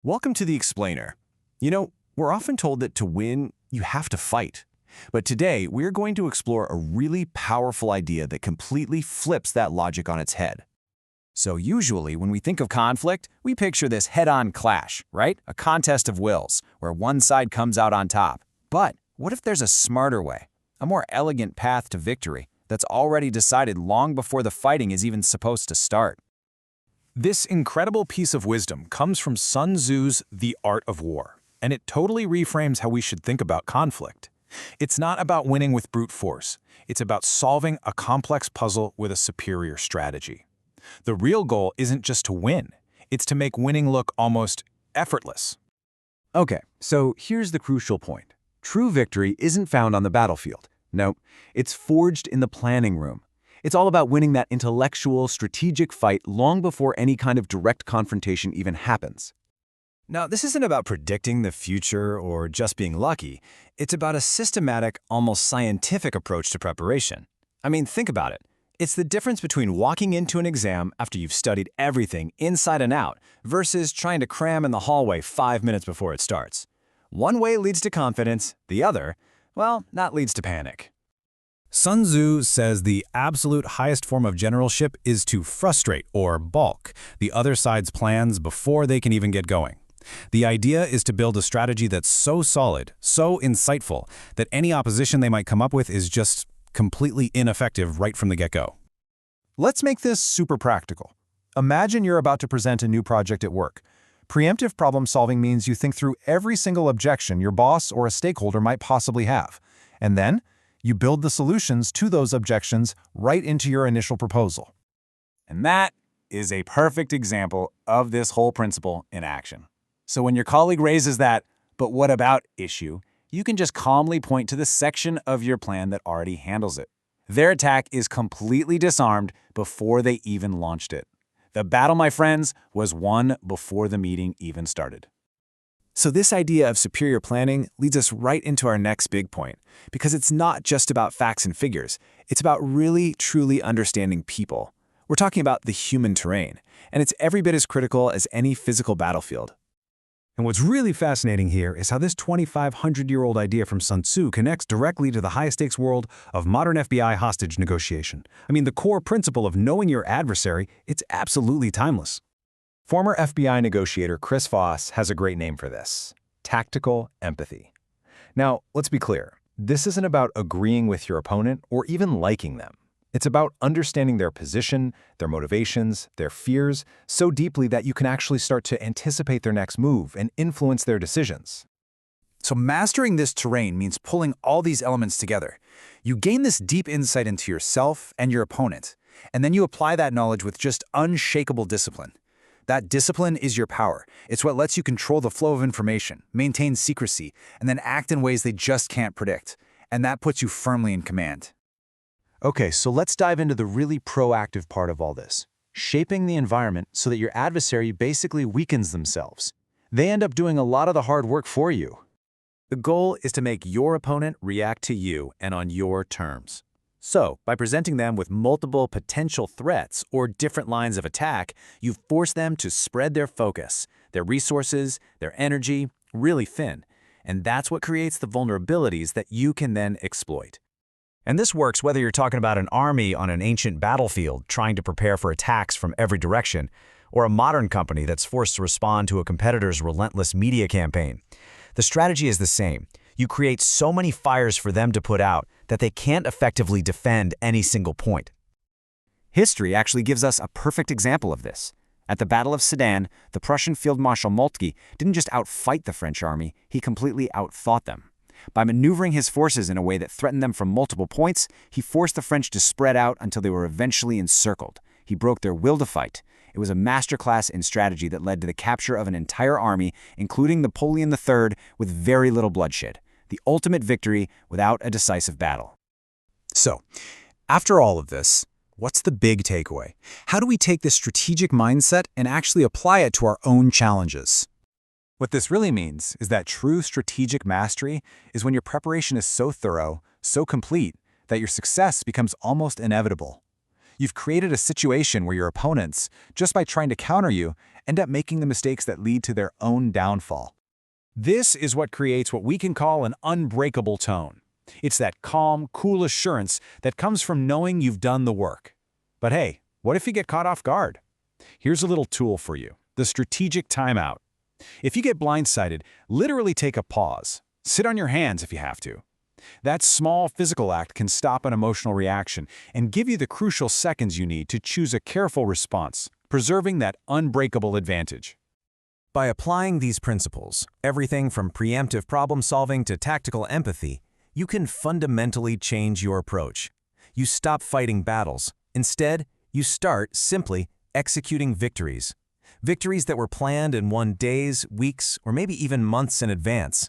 Welcome to the Explainer. You know, we're often told that to win, you have to fight. But today, we're going to explore a really powerful idea that completely flips that logic on its head. So usually, when we think of conflict, we picture this head-on clash, right? A contest of wills, where one side comes out on top. But what if there's a smarter way, a more elegant path to victory that's already decided long before the fighting is even supposed to start? This incredible piece of wisdom comes from Sun Tzu's The Art of War, and it totally reframes how we should think about conflict. It's not about winning with brute force. It's about solving a complex puzzle with a superior strategy. The real goal isn't just to win. It's to make winning look almost effortless. Okay, so here's the crucial point. True victory isn't found on the battlefield. No, it's forged in the planning room. It's all about winning that intellectual, strategic fight long before any kind of direct confrontation even happens. Now, this isn't about predicting the future or just being lucky. It's about a systematic, almost scientific approach to preparation. I mean, think about it. It's the difference between walking into an exam after you've studied everything inside and out versus trying to cram in the hallway 5 minutes before it starts. One way leads to confidence, the other, well, that leads to panic. Sun Tzu says the absolute highest form of generalship is to frustrate or balk the other side's plans before they can even get going. The idea is to build a strategy that's so solid, so insightful, that any opposition they might come up with is just completely ineffective right from the get-go. Let's make this super practical. Imagine you're about to present a new project at work. Preemptive problem-solving means you think through every single objection your boss or a stakeholder might possibly have, and then you build the solutions to those objections right into your initial proposal. And that is a perfect example of this whole principle in action. So when your colleague raises that, "but what about" issue, you can just calmly point to the section of your plan that already handles it. Their attack is completely disarmed before they even launched it. The battle, my friends, was won before the meeting even started. So this idea of superior planning leads us right into our next big point, because it's not just about facts and figures. It's about really, truly understanding people. We're talking about the human terrain, and it's every bit as critical as any physical battlefield. And what's really fascinating here is how this 2,500-year-old idea from Sun Tzu connects directly to the high-stakes world of modern FBI hostage negotiation. I mean, the core principle of knowing your adversary, it's absolutely timeless. Former FBI negotiator Chris Voss has a great name for this: tactical empathy. Now, let's be clear. This isn't about agreeing with your opponent or even liking them. It's about understanding their position, their motivations, their fears so deeply that you can actually start to anticipate their next move and influence their decisions. So mastering this terrain means pulling all these elements together. You gain this deep insight into yourself and your opponent, and then you apply that knowledge with just unshakable discipline. That discipline is your power. It's what lets you control the flow of information, maintain secrecy, and then act in ways they just can't predict. And that puts you firmly in command. Okay, so let's dive into the really proactive part of all this: shaping the environment so that your adversary basically weakens themselves. They end up doing a lot of the hard work for you. The goal is to make your opponent react to you and on your terms. So, by presenting them with multiple potential threats or different lines of attack, you force them to spread their focus, their resources, their energy, really thin. And that's what creates the vulnerabilities that you can then exploit. And this works whether you're talking about an army on an ancient battlefield trying to prepare for attacks from every direction, or a modern company that's forced to respond to a competitor's relentless media campaign. The strategy is the same. You create so many fires for them to put out that they can't effectively defend any single point. History actually gives us a perfect example of this. At the Battle of Sedan, the Prussian Field Marshal Moltke didn't just outfight the French army, he completely outthought them. By maneuvering his forces in a way that threatened them from multiple points, he forced the French to spread out until they were eventually encircled. He broke their will to fight. It was a masterclass in strategy that led to the capture of an entire army, including Napoleon III, with very little bloodshed. The ultimate victory without a decisive battle. So, after all of this, what's the big takeaway? How do we take this strategic mindset and actually apply it to our own challenges? What this really means is that true strategic mastery is when your preparation is so thorough, so complete, that your success becomes almost inevitable. You've created a situation where your opponents, just by trying to counter you, end up making the mistakes that lead to their own downfall. This is what creates what we can call an unbreakable tone. It's that calm, cool assurance that comes from knowing you've done the work. But hey, what if you get caught off guard? Here's a little tool for you, the strategic timeout. If you get blindsided, literally take a pause. Sit on your hands if you have to. That small physical act can stop an emotional reaction and give you the crucial seconds you need to choose a careful response, preserving that unbreakable advantage. By applying these principles, everything from preemptive problem-solving to tactical empathy, you can fundamentally change your approach. You stop fighting battles. Instead, you start simply executing victories. Victories that were planned and won days, weeks, or maybe even months in advance.